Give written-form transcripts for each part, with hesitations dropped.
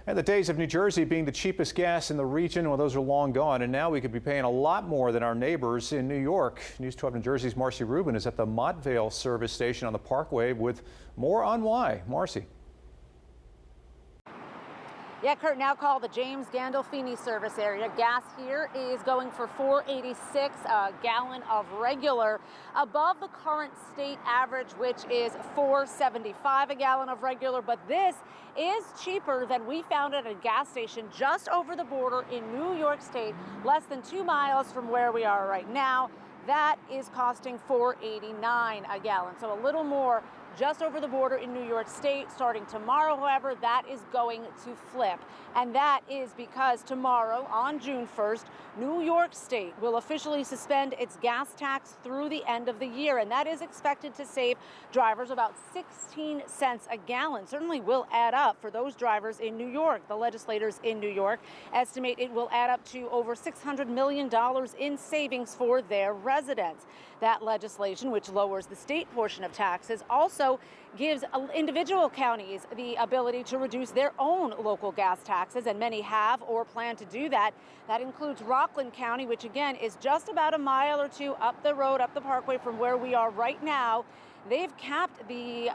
And the days of New Jersey being the cheapest gas in the region, well, those are long gone. And now we could be paying a lot more than our neighbors in New York. News 12 New Jersey's Marcy Rubin is at the Montvale service station on the Parkway with more on why. Marcy. Yeah, Kurt, now called the James Gandolfini service area. Gas here is going for $4.86 a gallon of regular, above the current state average, which is $4.75 a gallon of regular. But this is cheaper than we found at a gas station just over the border in New York State, less than 2 miles from where we are right now. That is costing $4.89 a gallon, so a little more just over the border in New York State. Starting tomorrow, however, that is going to flip. And that is because tomorrow, on June 1st, New York State will officially suspend its gas tax through the end of the year. And that is expected to save drivers about 16 cents a gallon. Certainly will add up for those drivers in New York. The legislators in New York estimate it will add up to over $600 million in savings for their residents. That legislation, which lowers the state portion of taxes, also gives individual counties the ability to reduce their own local gas taxes, and many have or plan to do that. That includes Rockland County, which again is just about a mile or two up the road, up the Parkway from where we are right now. They've capped the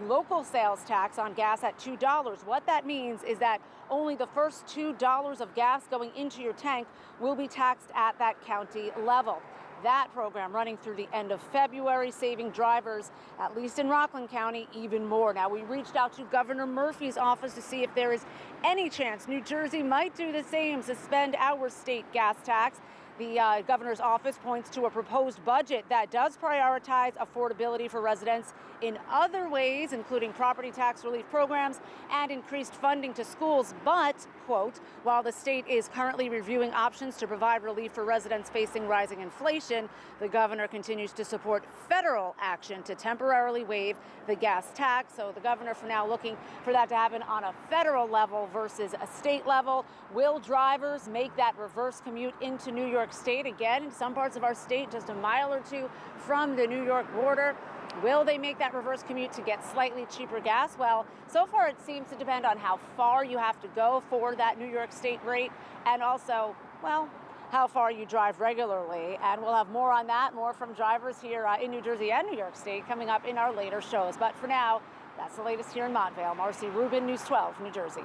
local sales tax on gas at $2. What that means is that only the first $2 of gas going into your tank will be taxed at that county level. That program running through the end of February, saving drivers, at least in Rockland County, even more. Now, we reached out to Governor Murphy's office to see if there is any chance New Jersey might do the same, suspend our state gas tax. The governor's office points to a proposed budget that does prioritize affordability for residents in other ways, including property tax relief programs and increased funding to schools. But, quote, while the state is currently reviewing options to provide relief for residents facing rising inflation, the governor continues to support federal action to temporarily waive the gas tax. So the governor for now looking for that to happen on a federal level versus a state level. Will drivers make that reverse commute into New York State? Again, in some parts of our state, just a mile or two from the New York border. Will they make that reverse commute to get slightly cheaper gas? Well, so far it seems to depend on how far you have to go for that New York State rate, and also, well, how far you drive regularly. And we'll have more on that, more from drivers here in New Jersey and New York State coming up in our later shows. But for now, that's the latest here in Montvale. Marcy Rubin, News 12, New Jersey.